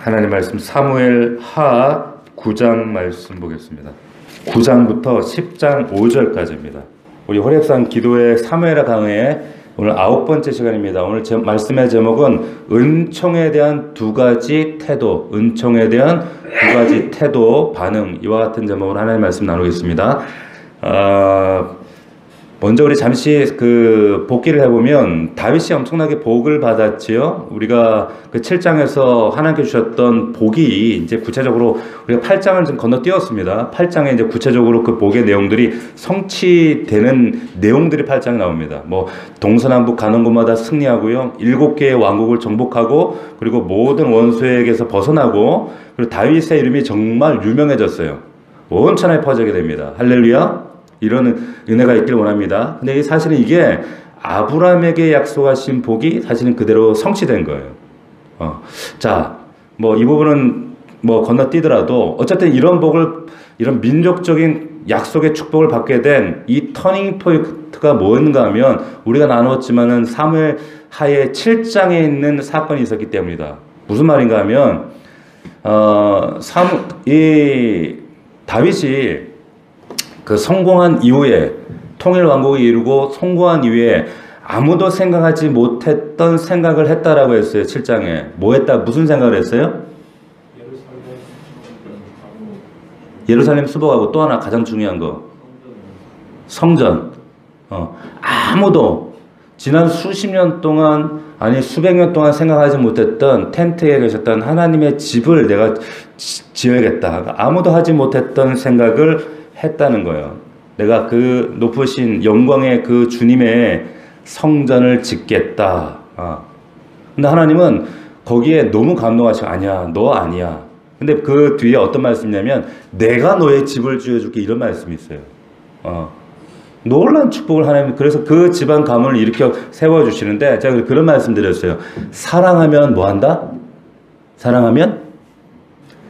하나님 말씀 사무엘 하 9장 말씀 보겠습니다. 9장부터 10장 5절까지입니다. 우리 호렙산 기도회 사무엘하 강의 오늘 9번째 시간입니다. 오늘 말씀의 제목은 은총에 대한 두 가지 태도, 은총에 대한 두 가지 태도, 반응, 이와 같은 제목으로 하나님 말씀 나누겠습니다. 먼저 우리 잠시 복기를 해보면 다윗이 엄청나게 복을 받았지요. 우리가 그 7장에서 하나님께 주셨던 복이 이제 구체적으로 우리가 8장을 좀 건너뛰었습니다. 8장에 이제 구체적으로 그 복의 내용들이 성취되는 내용들이 8장에 나옵니다. 뭐 동서남북 가는 곳마다 승리하고요. 7개의 왕국을 정복하고 그리고 모든 원수에게서 벗어나고 그리고 다윗의 이름이 정말 유명해졌어요. 온 천하에 퍼지게 됩니다. 할렐루야. 이런 은혜가 있길 원합니다. 근데 사실은 이게 아브라함에게 약속하신 복이 사실은 그대로 성취된 거예요. 자, 뭐 이 부분은 뭐 건너뛰더라도 어쨌든 이런 복을, 이런 민족적인 약속의 축복을 받게 된 이 터닝 포인트가 뭐였는가 하면 우리가 나누었지만은 사무엘 하의 7장에 있는 사건이 있었기 때문이다. 무슨 말인가 하면 다윗이 그 성공한 이후에 통일 왕국을 이루고 성공한 이후에 아무도 생각하지 못했던 생각을 했다라고 했어요. 7장에. 뭐 했다? 무슨 생각을 했어요? 예루살렘 수복하고 또 하나 가장 중요한 거. 성전. 아무도 지난 수십 년 동안 아니 수백 년 동안 생각하지 못했던 텐트에 계셨던 하나님의 집을 내가 지어야겠다. 아무도 하지 못했던 생각을 했다는 거예요. 내가 그 높으신 영광의 그 주님의 성전을 짓겠다. 근데 하나님은 거기에 너무 감동하시고 아니야, 너 아니야. 근데 그 뒤에 어떤 말씀이냐면 내가 너의 집을 지어줄게 이런 말씀이 있어요. 놀라운 축복을 하나님, 그래서 그 집안 가문을 일으켜 세워주시는데 제가 그런 말씀 드렸어요. 사랑하면 뭐 한다? 사랑하면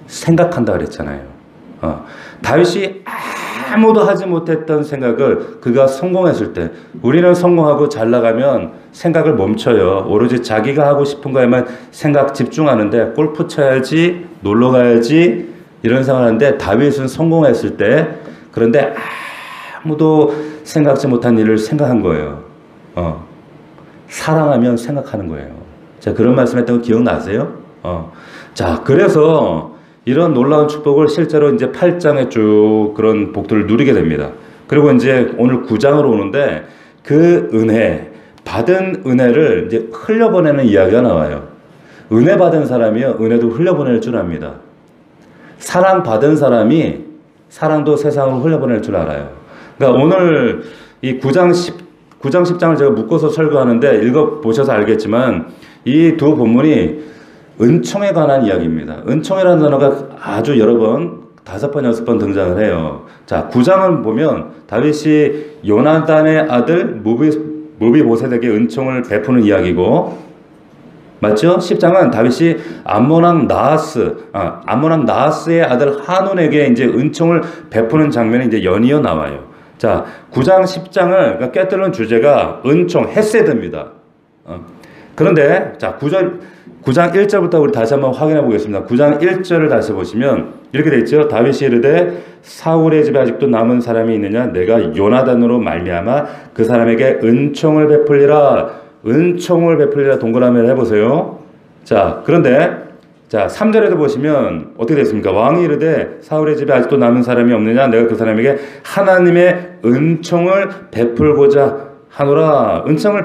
생각한다 그랬잖아요. 다윗이 아무도 하지 못했던 생각을 그가 성공했을 때, 우리는 성공하고 잘 나가면 생각을 멈춰요. 오로지 자기가 하고 싶은 거에만 생각 집중하는데 골프 쳐야지, 놀러 가야지 이런 생각을 하는데 다윗은 성공했을 때 그런데 아무도 생각지 못한 일을 생각한 거예요. 사랑하면 생각하는 거예요. 제가 그런 말씀했던 거 기억나세요? 자, 그래서 이런 놀라운 축복을 실제로 이제 8장에 쭉 그런 복들을 누리게 됩니다. 그리고 이제 오늘 9장으로 오는데 그 은혜, 받은 은혜를 이제 흘려보내는 이야기가 나와요. 은혜 받은 사람이요, 은혜도 흘려보낼 줄 압니다. 사랑 받은 사람이 사랑도 세상으로 흘려보낼 줄 알아요. 그러니까 오늘 이 9장 10장을 제가 묶어서 설교하는데 읽어보셔서 알겠지만 이 두 본문이 은총에 관한 이야기입니다. 은총이라는 단어가 아주 여러 번, 5번, 6번 등장을 해요. 자, 9장을 보면 다윗이 요나단의 아들 무비보셋에게 은총을 베푸는 이야기고, 맞죠? 10장은 다윗이 암몬왕 나하스의 아들 하논에게 이제 은총을 베푸는 장면이 이제 연이어 나와요. 자, 9장 10장을 꿰뚫는 주제가 은총, 헤세드입니다. 그런데 자, 9장 1절부터 우리 다시 한번 확인해 보겠습니다. 9장 1절을 다시 보시면 이렇게 되어 있죠. 다윗이 이르되 사울의 집에 아직도 남은 사람이 있느냐? 내가 요나단으로 말미암아 그 사람에게 은총을 베풀리라. 은총을 베풀리라. 동그라미를 해보세요. 자, 그런데 자 3절에도 보시면 어떻게 됐습니까? 왕이 이르되 사울의 집에 아직도 남은 사람이 없느냐? 내가 그 사람에게 하나님의 은총을 베풀고자 하노라. 은총을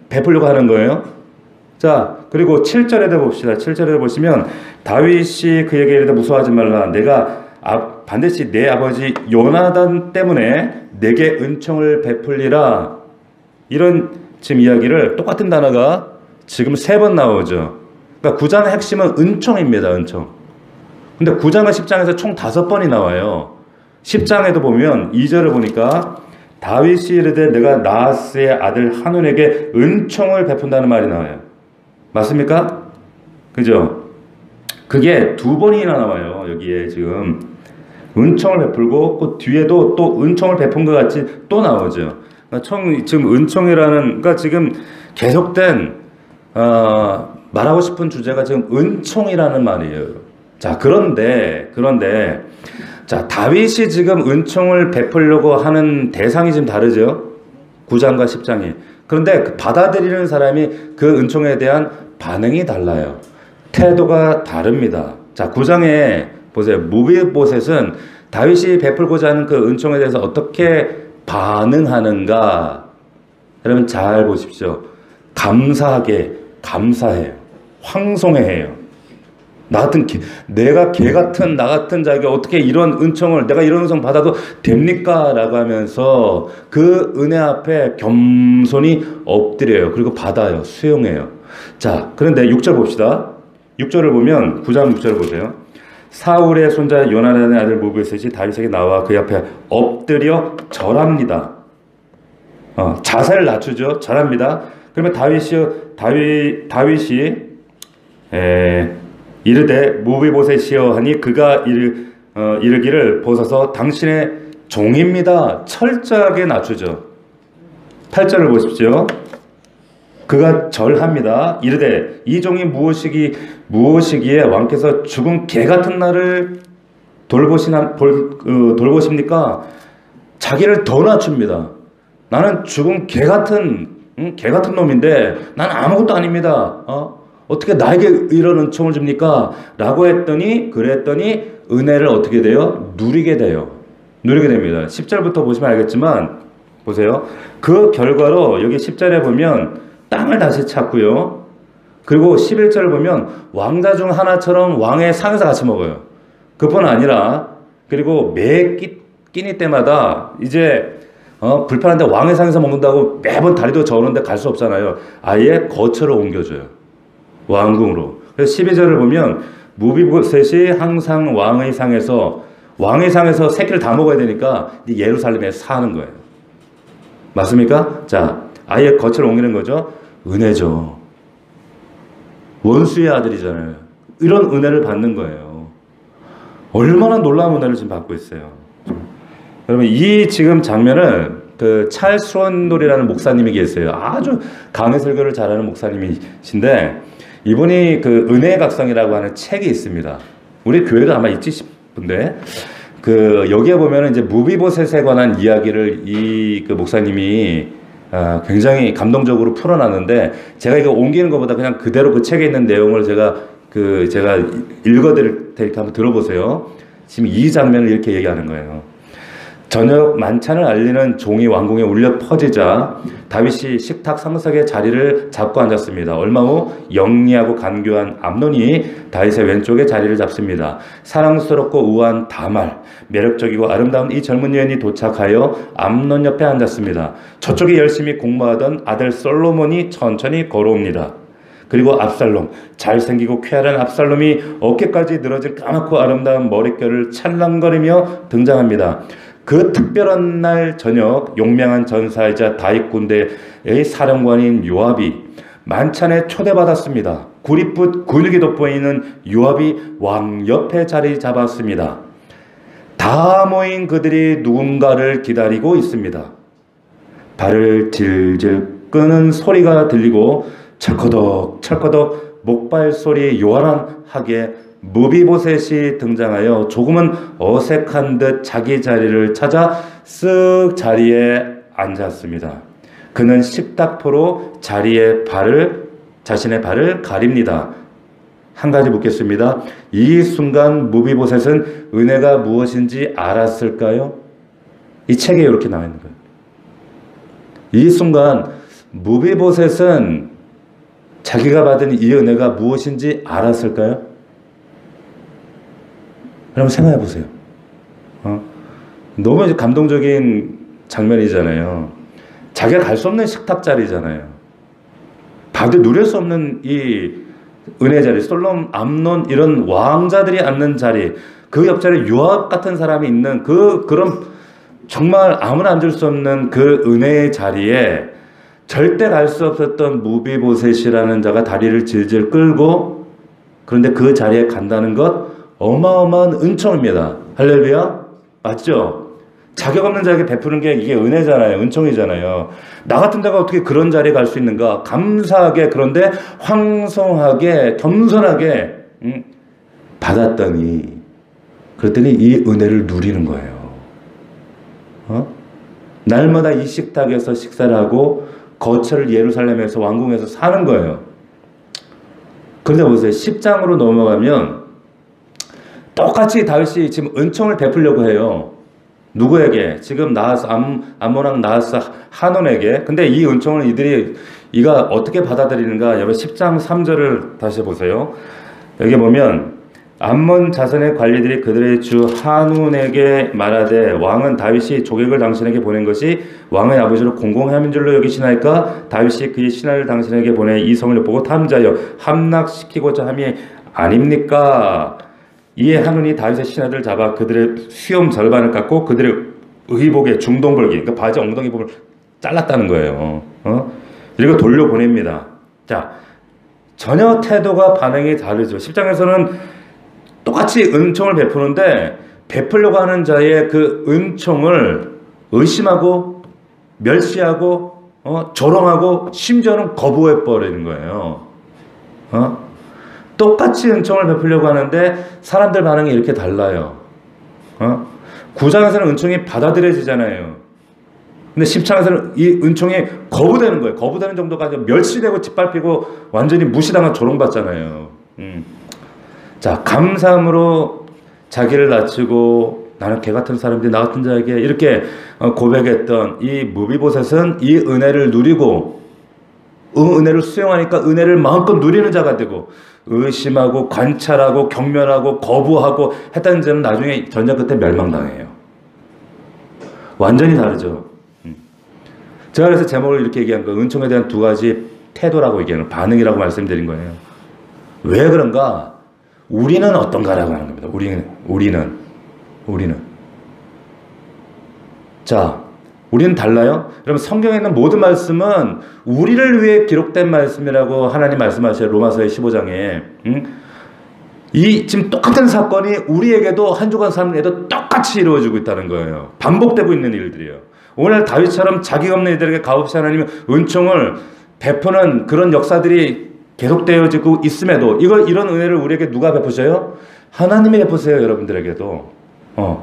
베풀려고 하는 거예요. 자, 그리고 7절에도 봅시다. 7절에 보시면 다윗이 그에게 이르되 무서워하지 말라. 내가 반드시 내 아버지 요나단 때문에 내게 은총을 베풀리라. 이런 지금 이야기를 똑같은 단어가 지금 3번 나오죠. 그러니까 9장의 핵심은 은총입니다. 은총. 근데 9장과 10장에서 총 5번이 나와요. 10장에도 보면 2절을 보니까 다윗이 이르되 내가 나하스의 아들 하논에게 은총을 베푼다는 말이 나와요. 맞습니까? 그죠? 그게 2번이나 나와요. 여기에 지금 은총을 베풀고 그 뒤에도 또 은총을 베푼 것 같이 또 나오죠. 그러니까 지금 은총이라는, 그러니까 지금 계속된 말하고 싶은 주제가 지금 은총이라는 말이에요. 자, 그런데 자, 다윗이 지금 은총을 베풀려고 하는 대상이 지금 다르죠. 9장과 10장이. 그런데 그 받아들이는 사람이 그 은총에 대한 반응이 달라요. 태도가 다릅니다. 자, 9장에 보세요. 무비보셋은 다윗이 베풀고자 하는 그 은총에 대해서 어떻게 반응하는가? 여러분 잘 보십시오. 감사하게 감사해요. 황송해해요. 내가 개 같은 나 같은 자에게 어떻게 이런 은총을 내가 이런 은총 받아도 됩니까? 라고 하면서 그 은혜 앞에 겸손히 엎드려요. 그리고 받아요. 수용해요. 자, 그런데 6절 봅시다. 6절을 보면 9장 6절을 보세요. 사울의 손자 요나단의 아들 무비보셋이 다윗에게 나와 그 앞에 엎드려 절합니다. 자세를 낮추죠. 절합니다. 그러면 다윗이 이르되 무비보셋이여 하니 그가 이르기를 보소서 당신의 종입니다. 철저하게 낮추죠. 8절을 보십시오. 그가 절합니다. 이르되 이 종이 무엇이기에 왕께서 죽은 개 같은 나를 돌보십니까? 자기를 더 낮춥니다. 나는 죽은 개 같은 놈인데 나는 아무것도 아닙니다. 어떻게 나에게 이런 은총을 줍니까? 라고 그랬더니 은혜를 어떻게 돼요? 누리게 됩니다. 10절부터 보시면 알겠지만 보세요. 그 결과로 여기 10절에 보면 땅을 다시 찾고요. 그리고 11절을 보면 왕자 중 하나처럼 왕의 상에서 같이 먹어요. 그뿐 아니라 그리고 매 끼니 때마다 이제 불편한데 왕의 상에서 먹는다고 매번 다리도 저으는데 갈 수 없잖아요. 아예 거처로 옮겨줘요. 왕궁으로. 그래서 12절을 보면 무비보셋이 항상 왕의 상에서 새끼를 다 먹어야 되니까 예루살렘에 사는 거예요. 맞습니까? 자, 아예 거처로 옮기는 거죠. 은혜죠. 원수의 아들이잖아요. 이런 은혜를 받는 거예요. 얼마나 놀라운 은혜를 지금 받고 있어요. 여러분 이 지금 장면을 그 찰스 론돌이라는 목사님이 계세요. 아주 강해 설교를 잘하는 목사님이신데 이분이 그 은혜의 각성이라고 하는 책이 있습니다. 우리 교회도 아마 있지 싶은데 그 여기에 보면은 이제 무비보셋에 관한 이야기를 그 목사님이 굉장히 감동적으로 풀어놨는데 제가 이거 옮기는 것보다 그냥 그대로 그 책에 있는 내용을 제가 읽어드릴 테니까 한번 들어보세요. 지금 이 장면을 이렇게 얘기하는 거예요. 저녁 만찬을 알리는 종이 왕궁에 울려 퍼지자 다윗이 식탁 상석에 자리를 잡고 앉았습니다. 얼마 후 영리하고 간교한 암논이 다윗의 왼쪽에 자리를 잡습니다. 사랑스럽고 우아한 다말, 매력적이고 아름다운 이 젊은 여인이 도착하여 암논 옆에 앉았습니다. 저쪽에 열심히 공부하던 아들 솔로몬이 천천히 걸어옵니다. 그리고 압살롬, 잘생기고 쾌활한 압살롬이 어깨까지 늘어진 까맣고 아름다운 머릿결을 찰랑거리며 등장합니다. 그 특별한 날 저녁 용맹한 전사이자 다윗 군대의 사령관인 요압이 만찬에 초대받았습니다. 구릿붓 근육이 돋보이는 요압이 왕 옆에 자리 잡았습니다. 다 모인 그들이 누군가를 기다리고 있습니다. 발을 질질 끄는 소리가 들리고 철커덕 목발 소리 요란하게 무비보셋이 등장하여 조금은 어색한 듯 자기 자리를 찾아 쓱 자리에 앉았습니다. 그는 식탁포로 자신의 발을 가립니다. 한 가지 묻겠습니다. 이 순간 무비보셋은 은혜가 무엇인지 알았을까요? 이 책에 이렇게 나와 있는 거예요. 이 순간 무비보셋은 자기가 받은 이 은혜가 무엇인지 알았을까요? 여러분 생각해 보세요. 너무 감동적인 장면이잖아요. 자기가 갈 수 없는 식탁 자리잖아요. 밥도 누릴 수 없는 이 은혜 자리, 솔롬, 암논 이런 왕자들이 앉는 자리, 그 옆자리에 요압 같은 사람이 있는 그런 정말 아무나 앉을 수 없는 그 은혜의 자리에 절대 갈 수 없었던 무비보셋이라는 자가 다리를 질질 끌고 그런데 그 자리에 간다는 것 어마어마한 은총입니다. 할렐루야. 맞죠? 자격 없는 자에게 베푸는 게 이게 은혜잖아요. 은총이잖아요. 나 같은 자가 어떻게 그런 자리에 갈 수 있는가? 감사하게, 그런데 황송하게, 겸손하게 받았더니, 그랬더니 이 은혜를 누리는 거예요. 날마다 이 식탁에서 식사를 하고 거처를 예루살렘에서 왕궁에서 사는 거예요. 그런데 보세요. 10장으로 넘어가면 똑같이 다윗이 지금 은총을 베풀려고 해요. 누구에게? 지금 나하스, 암몬 왕 나하스 한온에게. 근데 이 은총을 이가 어떻게 받아들이는가? 여러분 10장 3절을 다시 보세요. 여기 보면 암몬 자손의 관리들이 그들의 주 한온에게 말하되 왕은 다윗이 조객을 당신에게 보낸 것이 왕의 아버지로 공공함인 줄로 여기시나이까? 다윗이 그의 신하를 당신에게 보내 이 성을 보고 탐지하여 함락시키고자 함이 아닙니까? 이에 한온이 다윗의 신하들을 잡아 그들의 수염 절반을 깎고 그들의 의복의 중동벌기, 그러니까 바지 엉덩이 부분을 잘랐다는 거예요. 그리고 돌려보냅니다. 자, 전혀 태도가 반응이 다르죠. 10장에서는 똑같이 은총을 베푸는데 베풀려고 하는 자의 그 은총을 의심하고 멸시하고 조롱하고 심지어는 거부해버리는 거예요. 똑같이 은총을 베풀려고 하는데 사람들 반응이 이렇게 달라요. 9장에서는 은총이 받아들여지잖아요. 근데 10장에서는 이 은총이 거부되는 거예요. 거부되는 정도가 아니라 멸시되고 짓밟히고 완전히 무시당한 조롱받잖아요. 자, 감사함으로 자기를 낮추고 나는 개 같은 사람들이 나 같은 자에게 이렇게 고백했던 이 무비보셋은 이 은혜를 누리고 은혜를 수용하니까 은혜를 마음껏 누리는 자가 되고 의심하고 관찰하고 경멸하고 거부하고 했다는 자는 나중에 전쟁 끝에 멸망당해요. 완전히 다르죠. 제가 그래서 제목을 이렇게 얘기한 거 은총에 대한 두 가지 태도라고 얘기하는 반응이라고 말씀드린 거예요. 왜 그런가? 우리는 어떤가라고 하는 겁니다. 우리는. 자, 우리는 달라요? 여러분 성경에 있는 모든 말씀은 우리를 위해 기록된 말씀이라고 하나님 말씀하셔요. 로마서 15장에. 이 지금 똑같은 사건이 우리에게도 한 주간 삶에도 똑같이 이루어지고 있다는 거예요. 반복되고 있는 일들이에요. 오늘 다윗처럼 자기가 없는 이들에게 값없이 하나님의 은총을 베푸는 그런 역사들이 계속되어지고 있음에도 이런 은혜를 우리에게 누가 베푸셔요? 하나님이 베푸세요. 여러분들에게도.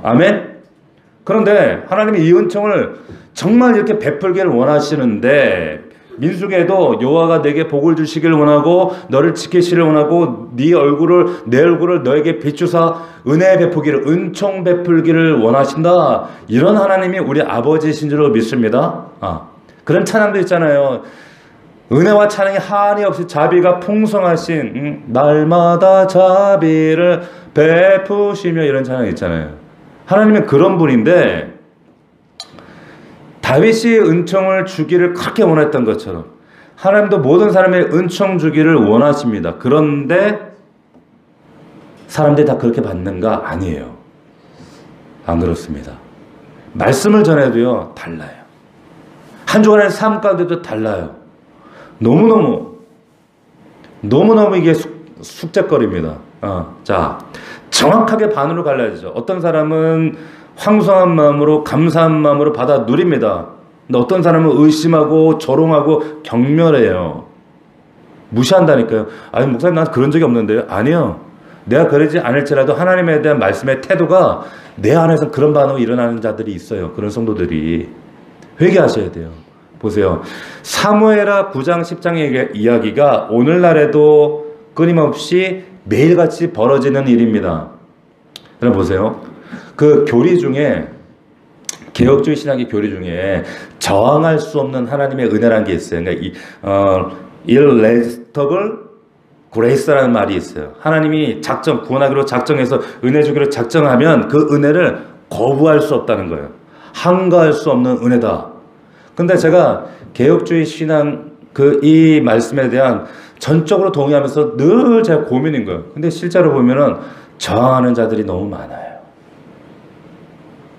아멘? 그런데 하나님이 이 은총을 정말 이렇게 베풀기를 원하시는데 민수기에도 여호와가 내게 복을 주시기를 원하고 너를 지키시기를 원하고 내 얼굴을 너에게 비추사 은혜 베푸기를 은총 베풀기를 원하신다. 이런 하나님이 우리 아버지신 줄로 믿습니다. 그런 찬양도 있잖아요. 은혜와 찬양이 한이 없이 자비가 풍성하신 날마다 자비를 베푸시며 이런 찬양이 있잖아요. 하나님은 그런 분인데 다윗이 은총을 주기를 그렇게 원했던 것처럼 하나님도 모든 사람의 은총 주기를 원하십니다. 그런데 사람들이 다 그렇게 받는가? 아니에요. 안 그렇습니다. 말씀을 전해도요 달라요. 한 주간의 삶 가운데도 달라요. 너무너무 이게 숙제거리입니다. 자, 정확하게 반으로 갈라야죠. 어떤 사람은 황송한 마음으로 감사한 마음으로 받아 누립니다. 근데 어떤 사람은 의심하고 조롱하고 경멸해요. 무시한다니까요. 아니 목사님 난 그런 적이 없는데요. 아니요. 내가 그러지 않을지라도 하나님에 대한 말씀의 태도가 내 안에서 그런 반응이 일어나는 자들이 있어요. 그런 성도들이. 회개하셔야 돼요. 보세요. 사무엘하 9장 10장의 이야기가 오늘날에도 끊임없이 매일같이 벌어지는 일입니다. 여러분 보세요. 그 교리 중에 개혁주의 신학의 교리 중에 저항할 수 없는 하나님의 은혜라는 게 있어요. 그러니까 irresistible grace라는 말이 있어요. 하나님이 구원하기로 작정해서 은혜 주기로 작정하면 그 은혜를 거부할 수 없다는 거예요. 항거할 수 없는 은혜다. 근데 제가 개혁주의 신앙 이 말씀에 대한 전적으로 동의하면서 늘 제가 고민인 거예요. 근데 실제로 보면은 저항하는 자들이 너무 많아요.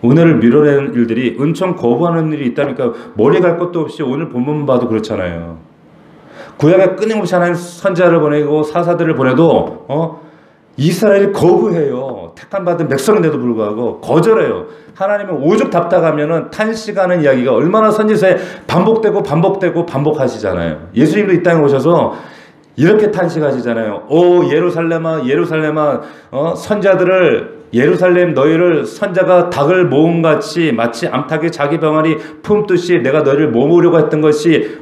은혜를 밀어내는 일들이 은총 거부하는 일이 있다니까 머리 갈 것도 없이 오늘 본문 봐도 그렇잖아요. 구약에 끊임없이 하나님 선지자를 보내고 사사들을 보내도 이스라엘이 거부해요. 택함받은 백성인데도 불구하고 거절해요. 하나님은 오죽 답답하면은 탄식하는 이야기가 얼마나 선지서에 반복되고 반복되고 반복하시잖아요. 예수님도 이 땅에 오셔서 이렇게 탄식하시잖아요. 오 예루살렘아 예루살렘아 선자들을 예루살렘 너희를 선자가 닭을 모음같이 마치 암탉이 자기 병아리 품듯이 내가 너희를 모으려고 했던 것이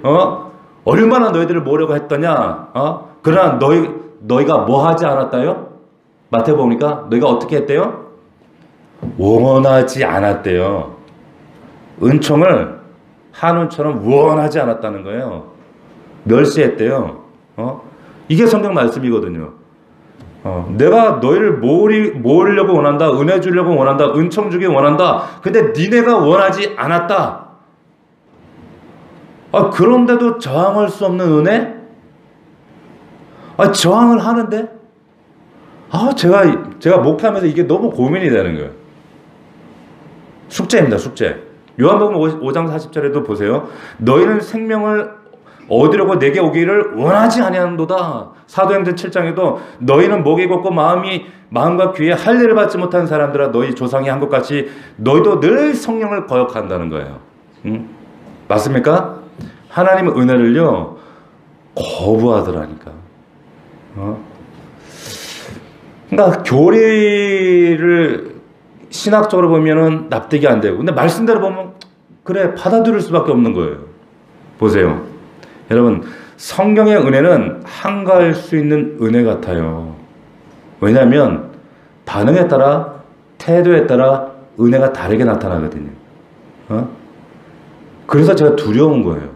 얼마나 너희들을 모으려고 했더냐. 그러나 너희가 뭐 하지 않았다요? 마태복음 보니까 너희가 어떻게 했대요? 원하지 않았대요. 은총을 한운처럼 원하지 않았다는 거예요. 멸시했대요. 이게 성경 말씀이거든요. 내가 너희를 모으려고 원한다. 은혜 주려고 원한다. 은총 주기 원한다. 근데 니네가 원하지 않았다. 그런데도 저항할 수 없는 은혜? 저항을 하는데? 제가 목회하면서 이게 너무 고민이 되는 거예요. 숙제입니다, 숙제. 요한복음 5장 40절에도 보세요. 너희는 생명을 얻으려고 내게 오기를 원하지 아니하는도다. 사도행전 7장에도 너희는 목이 곱고 마음과 귀에 할례를 받지 못한 사람들아 너희 조상이 한 것 같이 너희도 늘 성령을 거역한다는 거예요. 맞습니까? 하나님은 은혜를요 거부하더라니까. 그러니까 교리를 신학적으로 보면은 납득이 안 되고 근데 말씀대로 보면 그래 받아들일 수밖에 없는 거예요. 보세요. 여러분 성경의 은혜는 한가할 수 있는 은혜 같아요. 왜냐하면 반응에 따라 태도에 따라 은혜가 다르게 나타나거든요. 그래서 제가 두려운 거예요.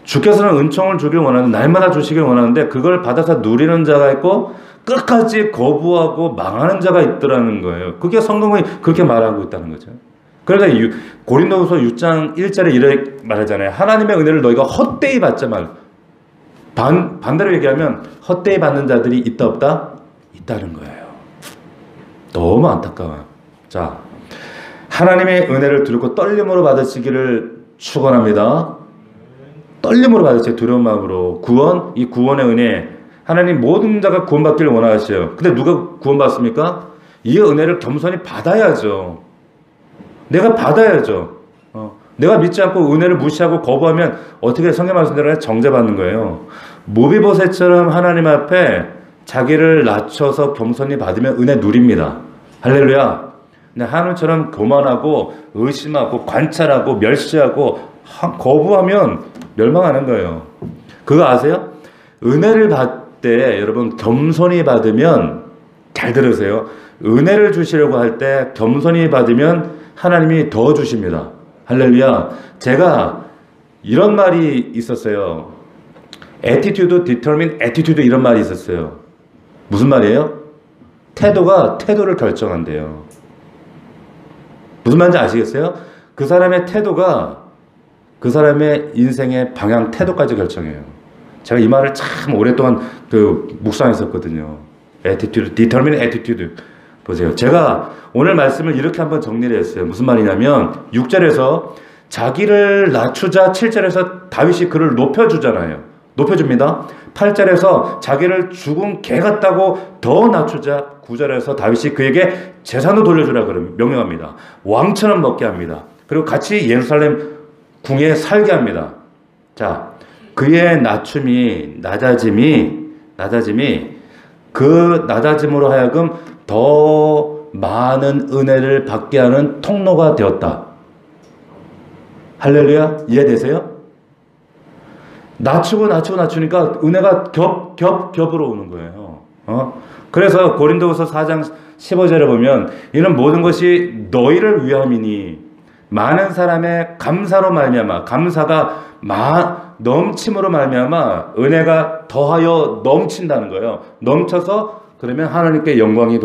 주께서는 은총을 주길 원하는데 날마다 주시길 원하는데 그걸 받아서 누리는 자가 있고 끝까지 거부하고 망하는 자가 있더라는 거예요. 그게 성경이 그렇게 말하고 있다는 거죠. 그러니까 고린도후서 6장 1절에 이렇게 말하잖아요. 하나님의 은혜를 너희가 헛되이 받지 말. 반대로 얘기하면 헛되이 받는 자들이 있다 없다? 있다는 거예요. 너무 안타까워요. 자, 하나님의 은혜를 두렵고 떨림으로 받으시기를 축원합니다. 떨림으로 받으세요. 두려운 마음으로. 이 구원의 은혜. 하나님 모든 자가 구원받기를 원하셔요. 근데 누가 구원받습니까? 이 은혜를 겸손히 받아야죠. 내가 받아야죠. 내가 믿지 않고 은혜를 무시하고 거부하면 어떻게 성경 말씀대로 정죄받는 거예요. 모비보셋처럼 하나님 앞에 자기를 낮춰서 겸손히 받으면 은혜 누립니다. 할렐루야. 근데 하나님처럼 교만하고 의심하고 관찰하고 멸시하고 거부하면 멸망하는 거예요. 그거 아세요? 은혜를 받을 때 여러분 겸손히 받으면 잘 들으세요. 은혜를 주시려고 할 때 겸손히 받으면 하나님이 더 주십니다. 할렐루야. 제가 이런 말이 있었어요. attitude determine attitude 이런 말이 있었어요. 무슨 말이에요? 태도가 태도를 결정한대요. 무슨 말인지 아시겠어요? 그 사람의 태도가 그 사람의 인생의 방향 태도까지 결정해요. 제가 이 말을 참 오랫동안 묵상했었거든요. attitude, determine attitude. 보세요. 제가 오늘 말씀을 이렇게 한번 정리를 했어요. 무슨 말이냐면 6절에서 자기를 낮추자 7절에서 다윗이 그를 높여주잖아요. 높여줍니다. 8절에서 자기를 죽은 개 같다고 더 낮추자 9절에서 다윗이 그에게 재산을 돌려주라 그러면 명령합니다. 왕처럼 먹게 합니다. 그리고 같이 예루살렘 궁에 살게 합니다. 자, 그의 낮아짐이 그 낮아짐으로 하여금 더 많은 은혜를 받게 하는 통로가 되었다. 할렐루야? 이해되세요? 낮추니까 은혜가 겹으로 오는 거예요. 그래서 고린도후서 4장 15절에 보면 이는 모든 것이 너희를 위함이니 많은 사람의 감사로 말미암아 감사가 넘침으로 말미암아 은혜가 더하여 넘친다는 거예요. 넘쳐서 그러면 하나님께 영광이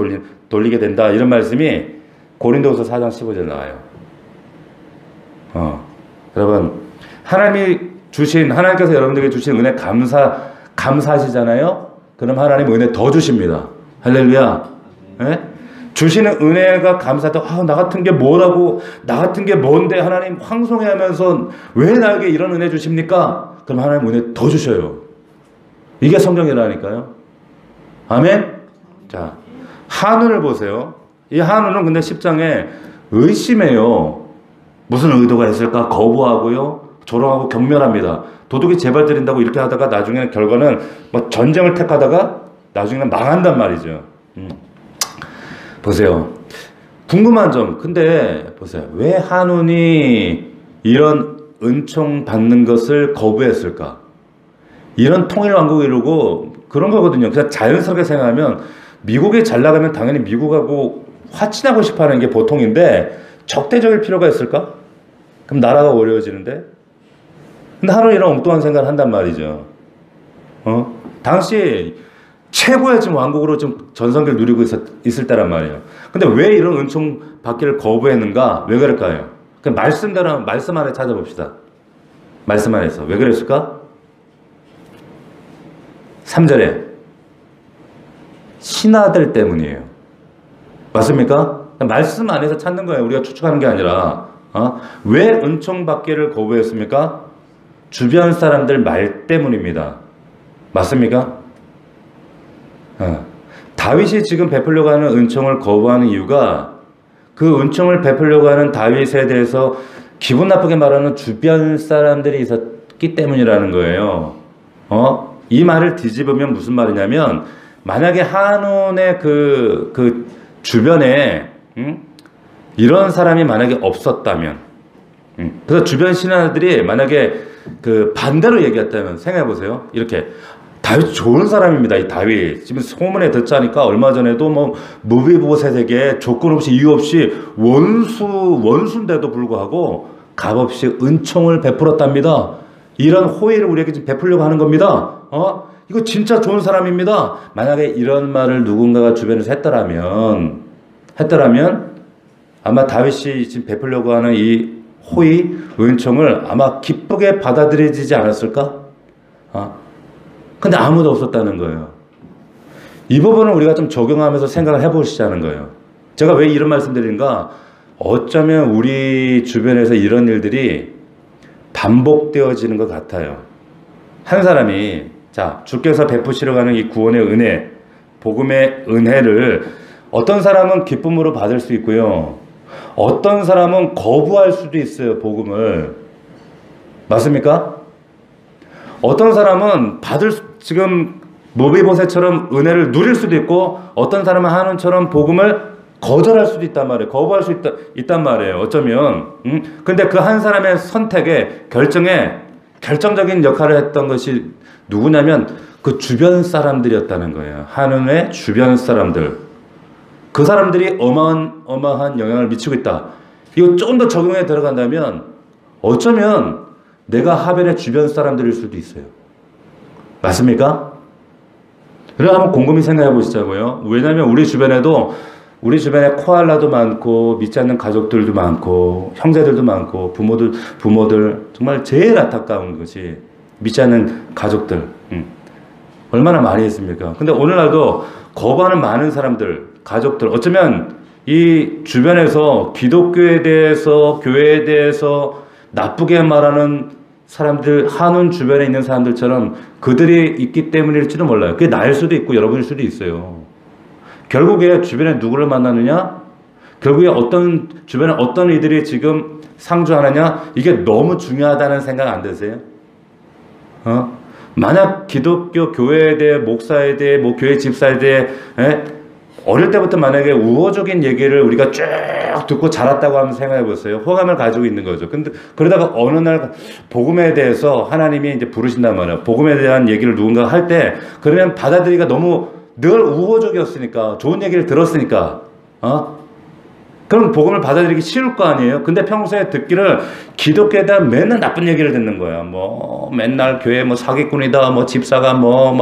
돌리게 된다. 이런 말씀이 고린도후서 4장 15절에 나와요. 여러분 하나님께서 여러분들에게 주신 은혜 감사하시잖아요. 그럼 하나님 은혜 더 주십니다. 할렐루야. 네? 주시는 은혜가 감사하다. 나 같은 게 뭐라고, 나 같은 게 뭔데 하나님 황송해하면서 왜 나에게 이런 은혜 주십니까? 그럼 하나님 은혜 더 주셔요. 이게 성경이라니까요. 아멘? 자, 한운을 보세요. 이 한운은 근데 10장에 의심해요. 무슨 의도가 있을까 거부하고요. 조롱하고 경멸합니다. 도둑이 재발 들인다고 이렇게 하다가 나중에는 결과는 뭐 전쟁을 택하다가 나중에는 망한단 말이죠. 보세요. 궁금한 점. 근데 보세요. 왜 한운이 이런 은총 받는 것을 거부했을까? 이런 통일왕국을 이루고 그런 거거든요. 그냥 자연스럽게 생각하면 미국이 잘 나가면 당연히 미국하고 화친하고 싶어 하는 게 보통인데 적대적일 필요가 있을까? 그럼 나라가 어려워지는데? 근데 한운이 이런 엉뚱한 생각을 한단 말이죠. 당시 최고의 지금 왕국으로 좀 전성기를 누리고 있을 때란 말이에요. 근데 왜 이런 은총 받기를 거부했는가? 왜 그럴까요? 그냥 말씀대로 말씀 안에 찾아봅시다. 말씀 안에서. 왜 그랬을까? 3절에 신하들 때문이에요. 맞습니까? 말씀 안에서 찾는 거예요. 우리가 추측하는 게 아니라. 왜 은총 받기를 거부했습니까? 주변 사람들 말 때문입니다. 맞습니까? 다윗이 지금 베풀려고 하는 은총을 거부하는 이유가 그 은총을 베풀려고 하는 다윗에 대해서 기분 나쁘게 말하는 주변 사람들이 있었기 때문이라는 거예요. 이 말을 뒤집으면 무슨 말이냐면 만약에 한온의 그 주변에 이런 사람이 만약에 없었다면 그래서 주변 신하들이 만약에 그 반대로 얘기했다면 생각해 보세요. 이렇게 다윗 좋은 사람입니다. 이 다윗 지금 소문에 듣자니까 얼마 전에도 뭐 무비보셋에게 조건 없이 이유 없이 원수인데도 불구하고 값없이 은총을 베풀었답니다. 이런 호의를 우리에게 지금 베풀려고 하는 겁니다. 이거 진짜 좋은 사람입니다. 만약에 이런 말을 누군가가 주변에서 했더라면 아마 다윗이 지금 베풀려고 하는 이 호의, 은총을 아마 기쁘게 받아들여지지 않았을까? 근데 아무도 없었다는 거예요. 이 부분을 우리가 좀 적용하면서 생각을 해보시자는 거예요. 제가 왜 이런 말씀 드리는가? 어쩌면 우리 주변에서 이런 일들이 반복되어지는 것 같아요. 한 사람이 자 주께서 베푸시러 가는 이 구원의 은혜, 복음의 은혜를 어떤 사람은 기쁨으로 받을 수 있고요. 어떤 사람은 거부할 수도 있어요. 복음을. 맞습니까? 어떤 사람은 지금 모비보셋처럼 은혜를 누릴 수도 있고 어떤 사람은 한운처럼 복음을 거절할 수도 있단 말이에요. 거부할 수 있단 말이에요. 어쩌면. 근데 그 한 사람의 선택에 결정적인 역할을 했던 것이 누구냐면 그 주변 사람들이었다는 거예요. 한운의 주변 사람들. 그 사람들이 어마어마한 영향을 미치고 있다. 이거 조금 더 적용해 들어간다면 어쩌면 내가 하벨의 주변 사람들일 수도 있어요. 맞습니까? 그래 한번 곰곰이 생각해 보시자고요. 왜냐하면 우리 주변에 코알라도 많고 믿지 않는 가족들도 많고 형제들도 많고 부모들 정말 제일 안타까운 것이 믿지 않는 가족들 얼마나 많이 있습니까? 근데 오늘날도 거부하는 많은 사람들 가족들 어쩌면 이 주변에서 기독교에 대해서 교회에 대해서 나쁘게 말하는 사람들 한운 주변에 있는 사람들처럼 그들이 있기 때문일지도 몰라요. 그게 나일 수도 있고 여러분일 수도 있어요. 결국에 주변에 누구를 만나느냐? 결국에 주변에 어떤 이들이 지금 상주하느냐? 이게 너무 중요하다는 생각 안 드세요? 만약 기독교 교회에 대해 목사에 대해 교회 집사에 대해 어릴 때부터 만약에 우호적인 얘기를 우리가 쭉 듣고 자랐다고 하면 생각해 보세요. 호감을 가지고 있는 거죠. 근데 그러다가 어느 날 복음에 대해서 하나님이 이제 부르신단 말이에요. 복음에 대한 얘기를 누군가 할 때 그러면 받아들이기가 너무 늘 우호적이었으니까 좋은 얘기를 들었으니까 그럼 복음을 받아들이기 쉬울 거 아니에요. 근데 평소에 듣기를 기독교에 대한 맨날 나쁜 얘기를 듣는 거야. 맨날 교회 사기꾼이다, 집사가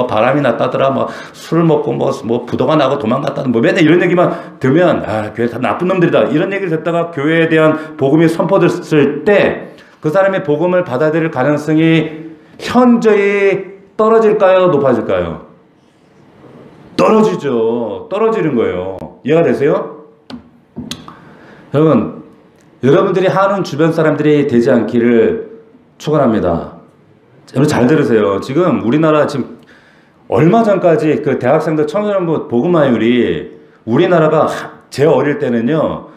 바람이 났다더라, 술을 먹고 부도가 나고 도망갔다, 맨날 이런 얘기만 들으면 교회 다 나쁜 놈들이다. 이런 얘기를 듣다가 교회에 대한 복음이 선포됐을 때 그 사람의 복음을 받아들일 가능성이 현저히 떨어질까요? 높아질까요? 떨어지죠. 떨어지는 거예요. 이해가 되세요? 여러분, 여러분들이 한운 주변 사람들이 되지 않기를 축원합니다. 여러분 잘 들으세요. 지금 우리나라 지금 얼마 전까지 그 대학생들 청소년부 복음화율이 우리나라가 제 어릴 때는요,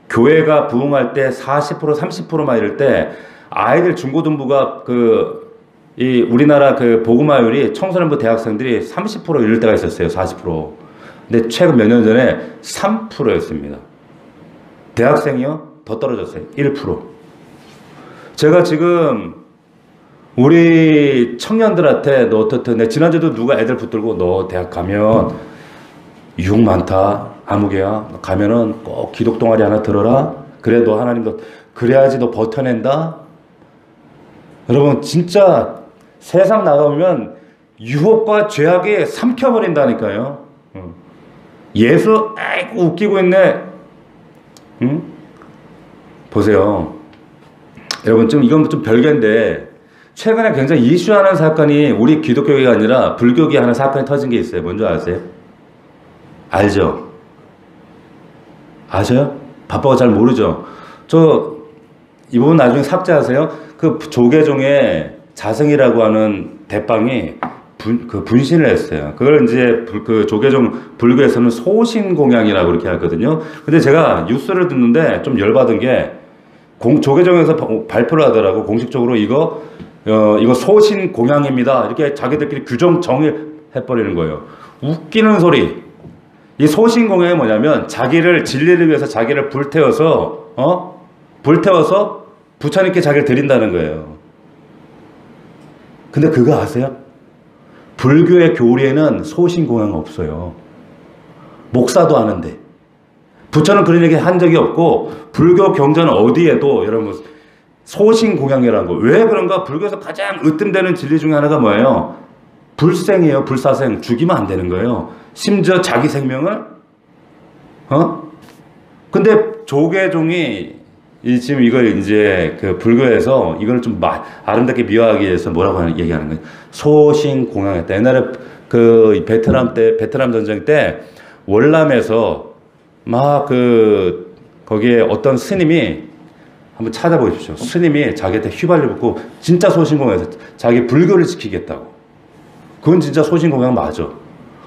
교회가 부흥할 때 40%, 30%막 이럴 때 아이들 중고등부가 이 우리나라 그 복음화율이 청소년부 대학생들이 30% 이럴 때가 있었어요. 40%. 근데 최근 몇 년 전에 3%였습니다. 대학생이요? 더 떨어졌어요. 1%. 제가 지금 우리 청년들한테 너 어떻든 지난주도 누가 애들 붙들고 너 대학 가면 유혹 많다. 아무개야. 너 가면은 꼭 기독 동아리 하나 들어라. 그래 너 하나님도 그래야지 너 버텨낸다. 여러분 진짜 세상 나가보면 유혹과 죄악이 삼켜버린다니까요. 예수 아이고 웃기고 있네. 응? 보세요. 여러분 좀 이건 좀 별개인데 최근에 굉장히 이슈하는 사건이 우리 기독교계가 아니라 불교계 하는 사건이 터진 게 있어요. 뭔지 아세요? 알죠? 아세요? 바빠서 잘 모르죠? 이 부분 나중에 삭제하세요. 그 조계종의 자승이라고 하는 대빵이 분신을 했어요. 그걸 이제 그 조계종 불교에서는 소신공양이라고 그렇게 하거든요. 근데 제가 뉴스를 듣는데 좀 열받은 게 조계종에서 발표를 하더라고. 공식적으로 이거 소신공양입니다. 이렇게 자기들끼리 규정 정의해버리는 거예요. 웃기는 소리. 이 소신공양이 뭐냐면 자기를 진리를 위해서 자기를 불태워서 부처님께 자기를 드린다는 거예요. 근데 그거 아세요? 불교의 교리에는 소신공양 없어요. 목사도 아는데. 부처는 그런 얘기 한 적이 없고 불교 경전 어디에도 여러분 소신공양이라는 거. 왜 그런가? 불교에서 가장 으뜸되는 진리 중에 하나가 뭐예요? 불생이에요. 불사생. 죽이면 안 되는 거예요. 심지어 자기 생명을 근데 조계종이 지금 이걸 이제 그 불교에서 이걸 좀 아름답게 미화하기 위해서 뭐라고 얘기하는 거예요? 소신공양했다. 옛날에 그 베트남 전쟁 때 월남에서 막 거기에 어떤 스님이 한번 찾아보십시오. 스님이 자기한테 휘발유 붓고 진짜 소신공양해서 자기 불교를 지키겠다고. 그건 진짜 소신공양 맞아.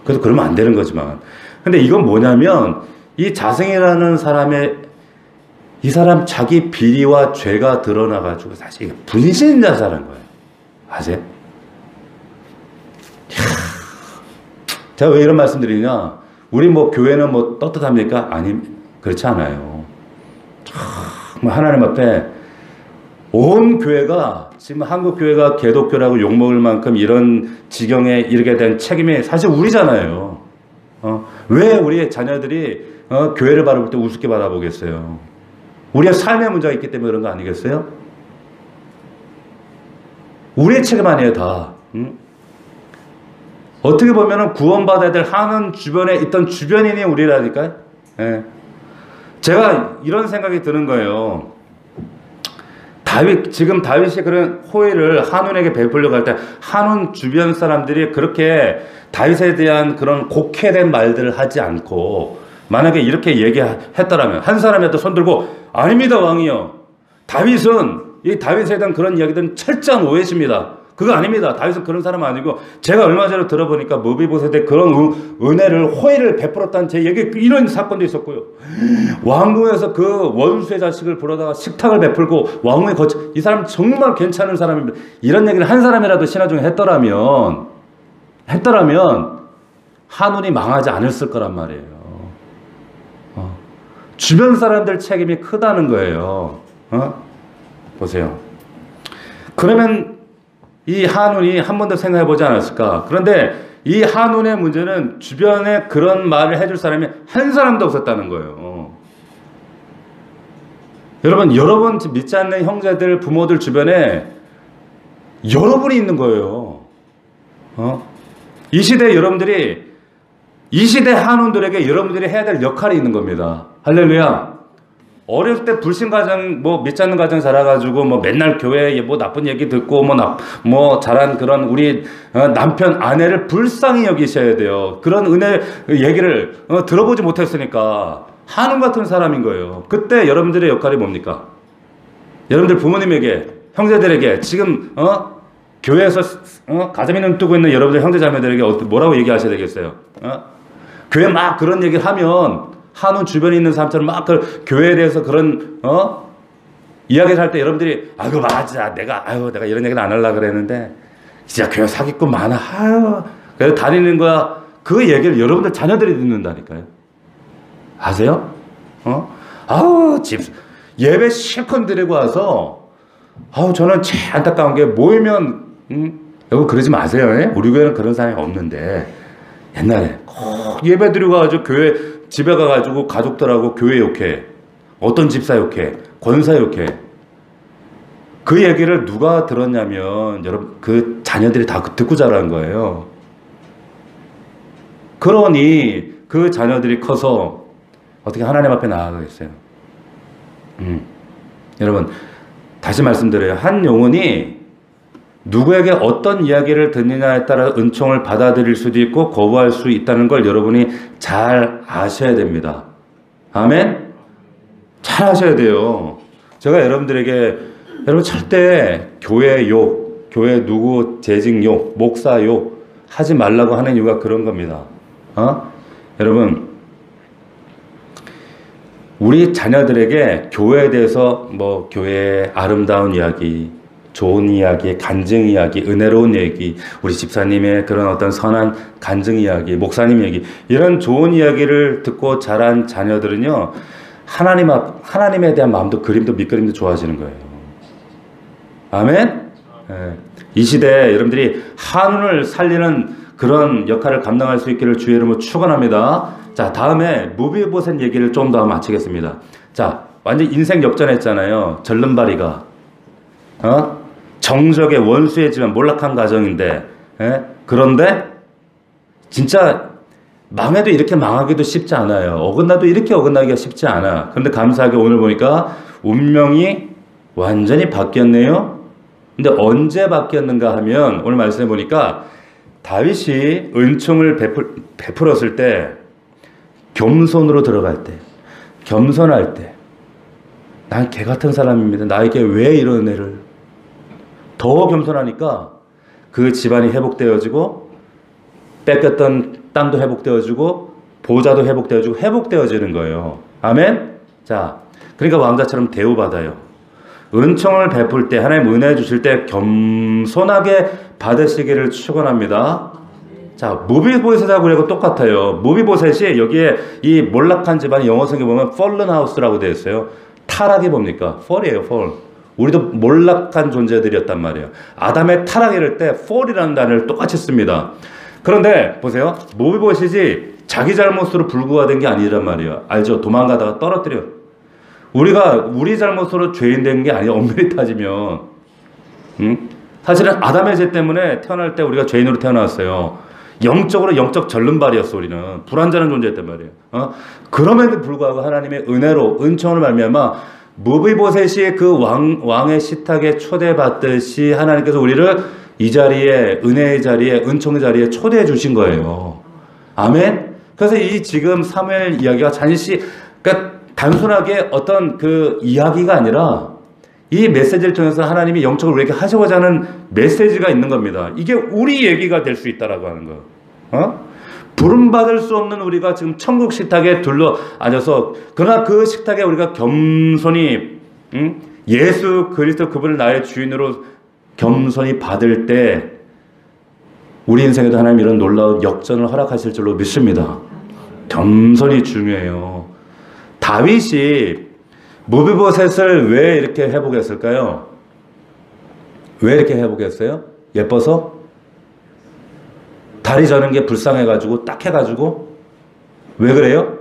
그래서 그러면 안 되는 거지만. 근데 이건 뭐냐면 이 자승이라는 이 사람 자기 비리와 죄가 드러나가지고 사실 분신자살한 거예요. 아세요? 제가 왜 이런 말씀 드리냐? 우리 뭐 교회는 뭐 떳떳합니까? 아니, 그렇지 않아요. 정말 하나님 앞에 온 교회가 지금 한국 교회가 개독교라고 욕먹을 만큼 이런 지경에 이르게 된 책임이 사실 우리잖아요. 왜 우리의 자녀들이 교회를 바라볼 때 우습게 바라보겠어요? 우리의 삶의 문제가 있기 때문에 그런 거 아니겠어요? 우리의 책임 아니에요, 다. 어떻게 보면 구원받아야 될 한은 주변에 있던 주변인이 우리라니까요. 예. 제가 이런 생각이 드는 거예요. 지금 다윗이 그런 호의를 한운에게 베풀려고 할 때 한운 주변 사람들이 그렇게 다윗에 대한 그런 곡해된 말들을 하지 않고 만약에 이렇게 얘기했더라면 한 사람이라도 손들고 아닙니다 왕이요. 이 다윗에 대한 그런 이야기들은 철저한 오해십니다. 그거 아닙니다. 다윗은 그런 사람 아니고 제가 얼마 전에 들어보니까 무비보셋에 그런 은혜를 호의를 베풀었다는 제 얘기 이런 사건도 있었고요. 왕궁에서 그 원수의 자식을 불러다가 식탁을 베풀고 왕궁에 이 사람 정말 괜찮은 사람입니다. 이런 얘기를 한 사람이라도 신화 중에 했더라면 한운이 망하지 않았을 거란 말이에요. 주변 사람들 책임이 크다는 거예요. 보세요. 그러면 이 한운이 한 번도 생각해 보지 않았을까? 그런데 이 한운의 문제는 주변에 그런 말을 해줄 사람이 한 사람도 없었다는 거예요. 여러분 믿지 않는 형제들, 부모들 주변에 여러분이 있는 거예요. 이 시대 한운들에게 여러분들이 해야 될 역할이 있는 겁니다. 할렐루야. 어렸을 때 불신 가정, 믿지 않는 가정 자라가지고, 맨날 교회에 나쁜 얘기 듣고, 잘한 그런 우리 남편, 아내를 불쌍히 여기셔야 돼요. 그런 은혜 얘기를 들어보지 못했으니까, 한운 같은 사람인 거예요. 그때 여러분들의 역할이 뭡니까? 여러분들 부모님에게, 형제들에게 지금, 교회에서 가자미 눈 뜨고 있는 여러분들 형제자매들에게 뭐라고 얘기하셔야 되겠어요? 교회 막 그런 얘기를 하면 한운 주변에 있는 사람처럼 막 그 교회에 대해서 그런 이야기를 할 때 여러분들이 아이고 맞아 내가 이런 얘기는 안 하려고 그랬는데 진짜 교회 사기꾼 많아 그래서 다니는 거야. 그 얘기를 여러분들 자녀들이 듣는다니까요. 아세요? 예배 실컷 드리고 와서 저는 제일 안타까운 게 모이면 여러분 그러지 마세요. 우리 교회는 그런 사람이 없는데 옛날에 꼭 예배 드리고 가지고 교회 집에 가가지고 가족들하고 교회 욕해. 어떤 집사 욕해. 권사 욕해. 그 얘기를 누가 들었냐면 여러분 그 자녀들이 다 듣고 자란 거예요. 그러니 그 자녀들이 커서 어떻게 하나님 앞에 나아가겠어요? 여러분 다시 말씀드려요. 한 영혼이 누구에게 어떤 이야기를 듣느냐에 따라 은총을 받아들일 수도 있고 거부할 수 있다는 걸 여러분이 잘 아셔야 됩니다. 아멘? 잘 아셔야 돼요. 제가 여러분들에게 여러분 절대 교회 욕, 교회 누구 재직 욕, 목사 욕 하지 말라고 하는 이유가 그런 겁니다. 여러분 우리 자녀들에게 교회에 대해서 뭐 교회의 아름다운 이야기, 좋은 이야기, 간증 이야기, 은혜로운 얘기, 우리 집사님의 그런 어떤 선한 간증 이야기, 목사님 얘기 이런 좋은 이야기를 듣고 자란 자녀들은요 하나님에 대한 마음도 그림도 밑그림도 좋아지는 거예요. 아멘? 이 시대에 여러분들이 한운을 살리는 그런 역할을 감당할 수 있기를 주의 이름으로 축원합니다. 자, 다음에 무비보셋 얘기를 좀 더 마치겠습니다. 자, 완전 인생 역전했잖아요. 절름발이가 정적의 원수의 집안 몰락한 가정인데 그런데 진짜 망해도 이렇게 망하기도 쉽지 않아요. 어긋나도 이렇게 어긋나기가 쉽지 않아. 그런데 감사하게 오늘 보니까 운명이 완전히 바뀌었네요. 근데 언제 바뀌었는가 하면 오늘 말씀해 보니까 다윗이 은총을 베풀었을 때 겸손으로 들어갈 때 겸손할 때 난 개 같은 사람입니다. 나에게 왜 이런 은혜를 더 겸손하니까 그 집안이 회복되어지고 뺏겼던 땅도 회복되어지고 보좌도 회복되어지는 거예요. 아멘? 자, 그러니까 왕자처럼 대우받아요. 은총을 베풀 때 하나님 은혜 주실 때 겸손하게 받으시기를 축원합니다. 자, 무비보셋하고 그리고 똑같아요. 무비보셋이 여기에 이 몰락한 집안이 영어 성경에 보면 fallen house라고 되어 있어요. 타락이 뭡니까? fall이에요, fall. 우리도 몰락한 존재들이었단 말이에요. 아담의 타락 이럴 때 fall이라는 단어를 똑같이 씁니다. 그런데 보세요. 무비보셋이 자기 잘못으로 불구가 된 게 아니란 말이에요. 알죠? 도망가다가 떨어뜨려. 우리 잘못으로 죄인 된 게 아니에요. 엄밀히 따지면. 사실은 아담의 죄 때문에 태어날 때 우리가 죄인으로 태어났어요. 영적 절름발이었어. 우리는 불완전한 존재였단 말이에요. 그럼에도 불구하고 하나님의 은혜로 은총을 말미암아 무비보셋이 그 왕의 식탁에 초대받듯이 하나님께서 우리를 이 자리에 은혜의 자리에 은총의 자리에 초대해 주신 거예요. 아멘. 그래서 이 지금 사무엘 이야기가 그러니까 단순하게 어떤 그 이야기가 아니라 이 메시지를 통해서 하나님이 영적으로 우리에게 하시고자 하는 메시지가 있는 겁니다. 이게 우리 얘기가 될 수 있다라고 하는 거예요. 부름받을 수 없는 우리가 지금 천국 식탁에 둘러 앉아서 그러나 그 식탁에 우리가 겸손히 예수 그리스도 그분을 나의 주인으로 겸손히 받을 때 우리 인생에도 하나님 이런 놀라운 역전을 허락하실 줄로 믿습니다. 겸손이 중요해요. 다윗이 무비보셋을 왜 이렇게 회복했을까요? 왜 이렇게 회복했어요? 예뻐서? 다리 저는 게 불쌍해가지고 딱 해가지고 왜 그래요?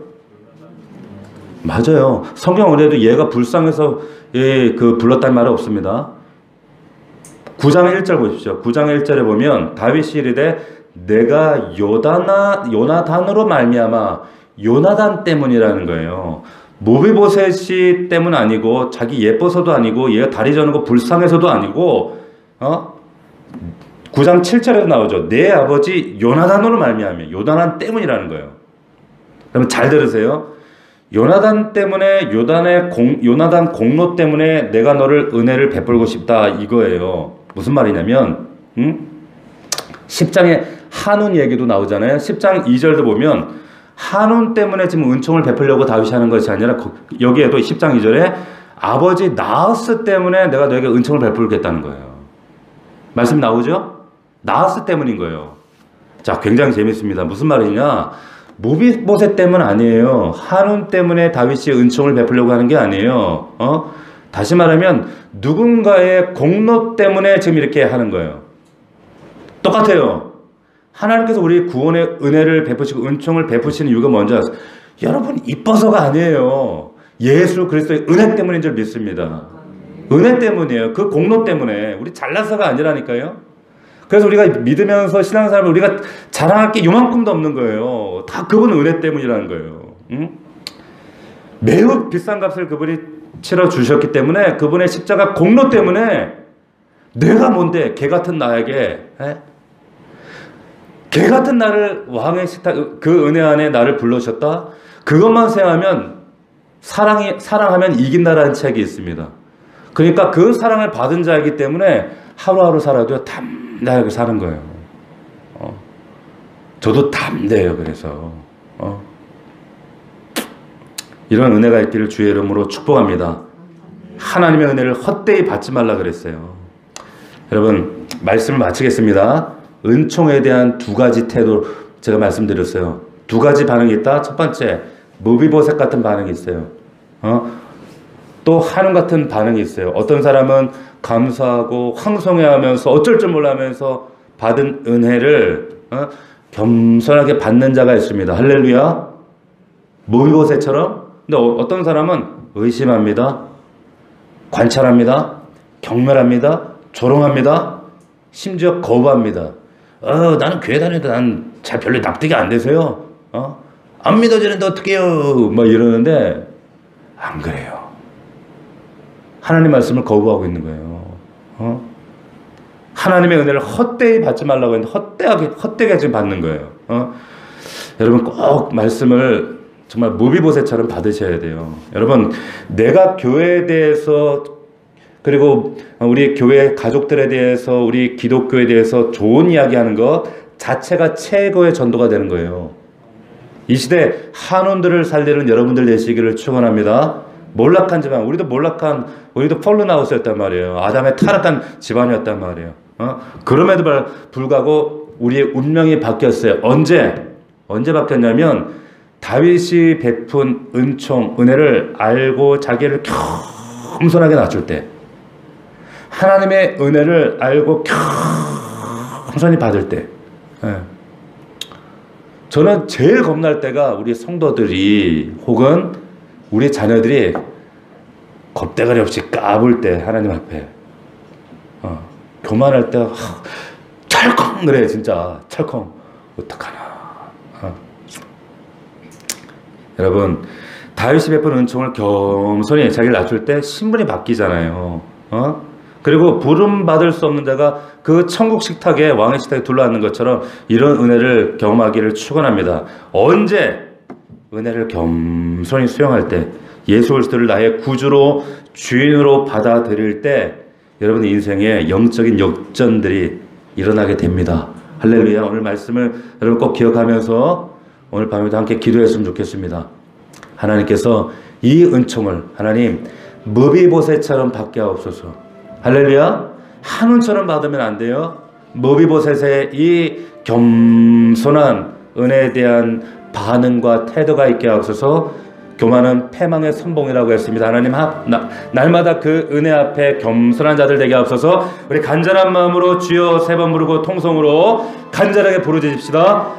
맞아요. 성경 은혜도 얘가 불쌍해서 불렀다는 말은 없습니다. 9장 1절 보십시오. 9장 1절에 보면 다윗이 이르되 내가 요나단으로 말미암아 요나단 때문이라는 거예요. 무비보셋이 때문 아니고 자기 예뻐서도 아니고 얘가 다리 저는 거 불쌍해서도 아니고 9장 7절에도 나오죠. 내 아버지 요나단으로 말미암아 요나단 때문이라는 거예요. 그러면 잘 들으세요. 요나단 때문에 요나단 공로 때문에 내가 너를 은혜를 베풀고 싶다 이거예요. 무슨 말이냐면 10장에 한운 얘기도 나오잖아요. 10장 2절도 보면 한운 때문에 지금 은총을 베풀려고 다윗이 하는 것이 아니라 여기에도 10장 2절에 아버지 나하스 때문에 내가 너에게 은총을 베풀겠다는 거예요. 말씀 나오죠? 나하스 때문인 거예요. 자, 굉장히 재밌습니다. 무슨 말이냐? 무비보셋 때문 아니에요. 한운 때문에 다윗이 은총을 베풀려고 하는 게 아니에요. 다시 말하면 누군가의 공로 때문에 지금 이렇게 하는 거예요. 똑같아요. 하나님께서 우리 구원의 은혜를 베푸시고 은총을 베푸시는 이유가 뭔지 아세요? 여러분 이뻐서가 아니에요. 예수 그리스도의 은혜 때문인 줄 믿습니다. 은혜 때문이에요. 그 공로 때문에. 우리 잘나서가 아니라니까요. 그래서 우리가 믿으면서 신앙생활을 우리가 자랑할 게 요만큼도 없는 거예요. 다 그분 은혜 때문이라는 거예요. 매우 비싼 값을 그분이 치러 주셨기 때문에 그분의 십자가 공로 때문에 내가 뭔데 개 같은 나에게 개 같은 나를 왕의 식탁 그 은혜 안에 나를 불러주셨다. 그것만 생각하면 사랑하면 이긴다라는 책이 있습니다. 그러니까 그 사랑을 받은 자이기 때문에 하루하루 살아도 담대하게 사는 거예요. 저도 담대해요. 그래서 이런 은혜가 있기를 주의 이름으로 축복합니다. 하나님의 은혜를 헛되이 받지 말라 그랬어요. 여러분 말씀을 마치겠습니다. 은총에 대한 두 가지 태도 제가 말씀드렸어요. 두 가지 반응이 있다. 첫 번째 무비보셋 같은 반응이 있어요. 또 한운 같은 반응이 있어요. 어떤 사람은 감사하고 황송해하면서 어쩔 줄 몰라 하면서 받은 은혜를 겸손하게 받는 자가 있습니다. 할렐루야. 무비보셋처럼. 근데 어떤 사람은 의심합니다. 관찰합니다. 경멸합니다. 조롱합니다. 심지어 거부합니다. 나는 교회 다니는데 난 잘 별로 납득이 안 돼서요. 안 믿어지는데 어떡해요. 막 이러는데 안 그래요. 하나님 말씀을 거부하고 있는 거예요. 하나님의 은혜를 헛되이 받지 말라고 했는데 헛되게 지금 받는 거예요. 여러분 꼭 말씀을 정말 무비보셋처럼 받으셔야 돼요. 여러분 내가 교회에 대해서 그리고 우리 교회 가족들에 대해서 우리 기독교에 대해서 좋은 이야기하는 것 자체가 최고의 전도가 되는 거예요. 이 시대 한원들을 살리는 여러분들 되시기를 축원합니다. 몰락한 집안, 우리도 폴른하우스였단 말이에요. 아담의 타락한 집안이었단 말이에요. 그럼에도 불구하고 우리의 운명이 바뀌었어요. 언제 바뀌었냐면 다윗이 베푼 은총, 은혜를 알고 자기를 겸손하게 낮출 때, 하나님의 은혜를 알고 겸손히 받을 때, 저는 제일 겁날 때가 우리 성도들이 혹은 우리 자녀들이 겁대가리 없이 까불 때 하나님 앞에 교만할 때 철컹 그래. 진짜 철컹. 어떡하나. 여러분 다윗이 베푼 은총을 겸손히 자기를 낮출 때 신분이 바뀌잖아요. 그리고 부름 받을 수 없는 자가 그 천국 식탁에 왕의 식탁에 둘러앉는 것처럼 이런 은혜를 경험하기를 축원합니다. 언제 은혜를 겸손히 수용할 때, 예수 그리스도를 나의 구주로 주인으로 받아들일 때 여러분의 인생에 영적인 역전들이 일어나게 됩니다. 할렐루야. 오늘 말씀을 여러분 꼭 기억하면서 오늘 밤에도 함께 기도했으면 좋겠습니다. 하나님께서 이 은총을 하나님 무비보셋처럼 받게 하옵소서. 할렐루야. 한운처럼 받으면 안 돼요. 무비보셋의 이 겸손한 은혜에 대한 반응과 태도가 있게 하옵소서. 교만은 패망의 선봉이라고 했습니다. 하나님 날마다 그 은혜 앞에 겸손한 자들 되게 하옵소서. 우리 간절한 마음으로 주여 세 번 부르고 통성으로 간절하게 부르짖읍시다.